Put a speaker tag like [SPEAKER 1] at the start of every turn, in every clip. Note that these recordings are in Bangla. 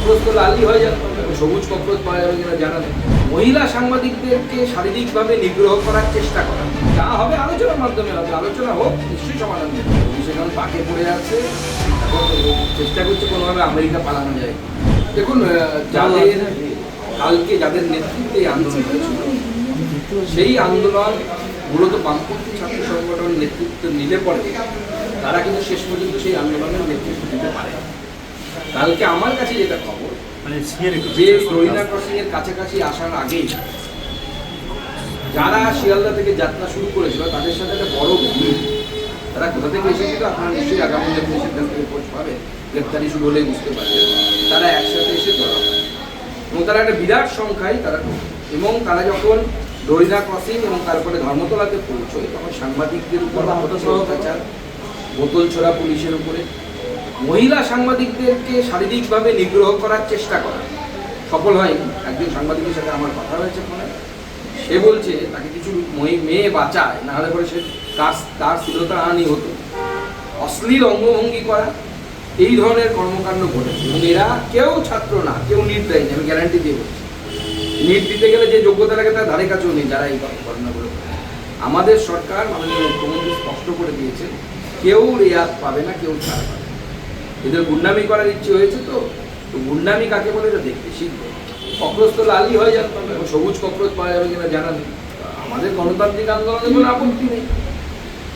[SPEAKER 1] ককরোচ তো লালই হয়ে যাবে, সবুজ ককরোচ পাওয়া যাবে কিনা জানা নেই। মহিলা সাংবাদিকদেরকে শারীরিকভাবে নিগ্রহ করার চেষ্টা করা, যা হবে আলোচনার মাধ্যমে হবে, আলোচনা হোক, নিশ্চয়ই সমাধান দেবে। সেখানে পাকে পড়ে আছে, এখন চেষ্টা করছে কোনোভাবে আমেরিকা পালানো যায়। দেখুন, যাদের নেতৃত্বে এই আন্দোলন হয়েছিল, সেই আন্দোলন মূলত বামপন্থী ছাত্র সংগঠন নেতৃত্ব নিলে পরে তারা কিন্তু শেষ পর্যন্ত সেই আন্দোলনের নেতৃত্ব দিতে পারে। কালকে আমার কাছে যেটা খবর, যে রহিনা ক্রসিং এর কাছাকাছি আসার আগেই যারা শিয়ালদা থেকে যাত্রা শুরু করেছিল তাদের সাথে একটা বড় ভিড়, তারা কোথা থেকে এসেছিল আপনারা নিশ্চয়ই আগামী পুলিশের কাছ থেকে খোঁজ পাবে, গ্রেপ্তারি শুরু হলেই বুঝতে পারবে। তারা একসাথে এসে ধরা হয় এবং তারা একটা বিরাট সংখ্যায় তারা, এবং তারা যখন রহিনা ক্রসিং এবং তারপরে ধর্মতলাতে পৌঁছয় তখন সাংবাদিকদের উপর অত্যাচার, বোতল ছোড়া পুলিশের উপরে, মহিলা সাংবাদিকদেরকে শারীরিকভাবে নিগ্রহ করার চেষ্টা করা সফল হয়নি। একজন সাংবাদিকের সাথে আমার কথা হয়েছে ফোনে, সে বলছে তাকে কিছু মেয়ে বাঁচায়, নাহলে পরে সে তার স্থিরতা হানি হতো। অশ্লীল অঙ্গভঙ্গি করা, এই ধরনের কর্মকাণ্ড ঘটেছে এবং এরা কেউ ছাত্র না, কেউ নিট দেয়নি, আমি গ্যারান্টি দিয়ে বলছি। নিট দিতে গেলে যে যোগ্যতা লাগে তার ধারে কাছেও নেই যারা এই ঘটনাগুলো করে। আমাদের সরকার মাননীয় মুখ্যমন্ত্রী স্পষ্ট করে দিয়েছে, কেউ রেয়াত পাবে না, কেউ ছাড় পাবে না। এদের গুন্ডামি করার ইচ্ছে হয়েছে, তো গুন্ডামি কাকে বলে এটা দেখতে শিখবে। ককরোচ তো লালই হয়ে যাবে, সবুজ ককরোচ পাওয়া যাবে কিনা জানা নেই। আমাদের গণতান্ত্রিক আন্দোলনে কোনো আপত্তি নেই,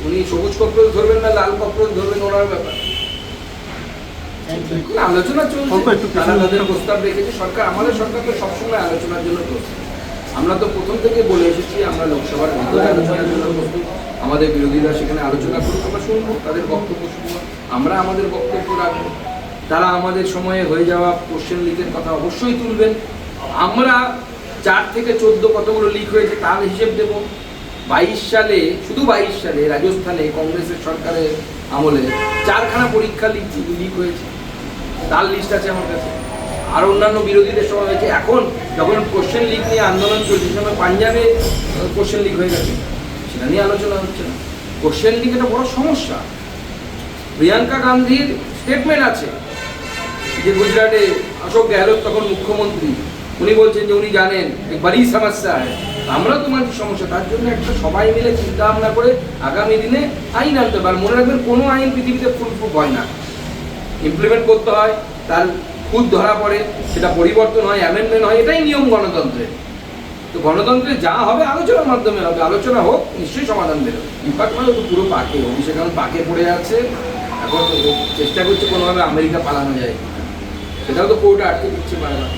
[SPEAKER 1] উনি সবুজ ককরোচ ধরবেন না লাল ককরোচ ধরবেন ওনার ব্যাপার। আলোচনা চলছে, তারা তাদের প্রস্তাব রেখেছে। সরকার, আমাদের সরকার তো সবসময় আলোচনার জন্য প্রস্তুত। আমরা তো প্রথম থেকে বলে এসেছি আমরা লোকসভার ভিতরে আলোচনার জন্য প্রস্তুত। আমাদের বিরোধীরা সেখানে আলোচনা করুক, আমরা শুনবো তাদের বক্তব্য, শুনবো, আমরা আমাদের বক্তব্য রাখবো। তারা আমাদের সময়ে হয়ে যাওয়া কোশ্চেন লিকের কথা অবশ্যই তুলবেন। আমরা 4 থেকে 14 কতগুলো লিক হয়েছে তার হিসেব দেব। 22 সালে, শুধু 22 সালে রাজস্থানে কংগ্রেসের সরকারের আমলে 4খানা পরীক্ষা লিক হয়েছে, তার লিস্ট আছে আমার কাছে। আর অন্যান্য বিরোধীদের সময় হয়েছে। এখন যখন কোশ্চেন লিক নিয়ে আন্দোলন চলছে, সময় পাঞ্জাবে কোশ্চেন লিক হয়ে গেছে, সেটা নিয়ে আলোচনা হচ্ছে না। কোশ্চেন লিক একটা বড় সমস্যা। প্রিয়াঙ্কা গান্ধীর স্টেটমেন্ট আছে যে গুজরাটে অশোক গেহলোত তখন মুখ্যমন্ত্রী, উনি বলছেন যে উনি জানেন বড়ি সমস্যা হয়। আমরাও তো মানছি সমস্যা, তার জন্য একটা সবাই মিলে চিন্তা ভাবনা করে আগামী দিনে আইন আনতে পারে। মনে রাখবেন, কোনো আইন পৃথিবীতে ফুলপ্রুফ হয় না, ইমপ্লিমেন্ট করতে হয়, তার খুদ ধরা পড়ে, সেটা পরিবর্তন হয়, অ্যামেন্ডমেন্ট হয়, এটাই নিয়ম গণতন্ত্রের। তো গণতন্ত্রে যা হবে আলোচনার মাধ্যমে হবে, আলোচনা হোক, নিশ্চয়ই সমাধান দেবে। বিপাক মানে তো পুরো পাকে, অভিষেক এখন পাকে পড়ে আছে, এখন চেষ্টা করছে কোনোভাবে আমেরিকা পালানো যায়, সেটাও তো কোর্টে আটকে দিচ্ছে পারে না।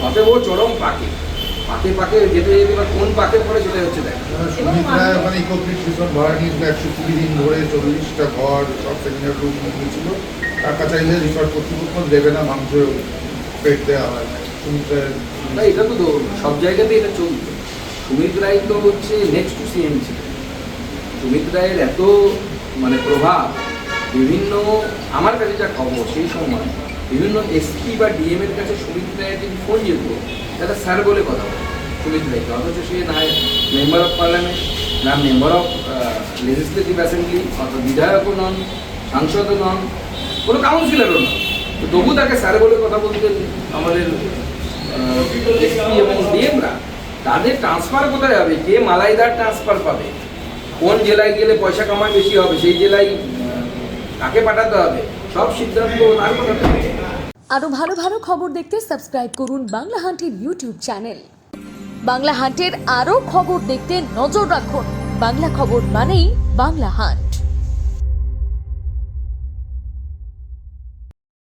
[SPEAKER 1] অতএব ও চরম পাকে পাকে পাকে যেতে যেতে এবার কোন পাকে পড়ে সেটাই হচ্ছে দেখ।
[SPEAKER 2] মানে ইকোপিক ভীষণ ভাড়া নিয়েছিল, 120 দিন ধরে 40টা ঘর সব সেমিনার রুম নিয়েছিল। টাকা চাইলে রিসর্ট কর্তৃপক্ষ দেবে না, মাংস পেট দেওয়া হয়
[SPEAKER 1] না। এটা তো সব জায়গাতেই এটা চলছে। সুমিত রায় তো হচ্ছে নেক্সট টু সিএম ছিল। সুমিত রায়ের এত মানে প্রভাব, বিভিন্ন আমার কাছে যা খবর সেই সময় বিভিন্ন এসপি বা ডিএম এর কাছে সুমিত রায়ের যদি ফোন যেত, তারা স্যার বলে কথা বলে সুমিত রায়কে, অথচ সে না মেম্বার অফ পার্লামেন্ট, না মেম্বার অফ লেজিসলেটিভ অ্যাসেম্বলি, অথবা বিধায়কও নন, সাংসদও নন, কোনো কাউন্সিলরও নন, তো তবু তাকে স্যার বলে কথা বলতেন আমাদের এসপি এবং ডিএমরা। তাদের ট্রান্সফার কোথায় হবে, কে মালাইদার ট্রান্সফার পাবে, কোন জেলায় গেলে পয়সা কামাই বেশি হবে, সেই জেলায় কাকে পাঠাতে হবে, সব সিদ্ধান্ত তার কথা।
[SPEAKER 3] আরো ভালো ভালো খবর দেখতে সাবস্ক্রাইব করুন বাংলা হান্টের ইউটিউব চ্যানেল। বাংলা হান্টের আরো খবর দেখতে নজর রাখুন। বাংলা খবর মানেই বাংলা হান্ট।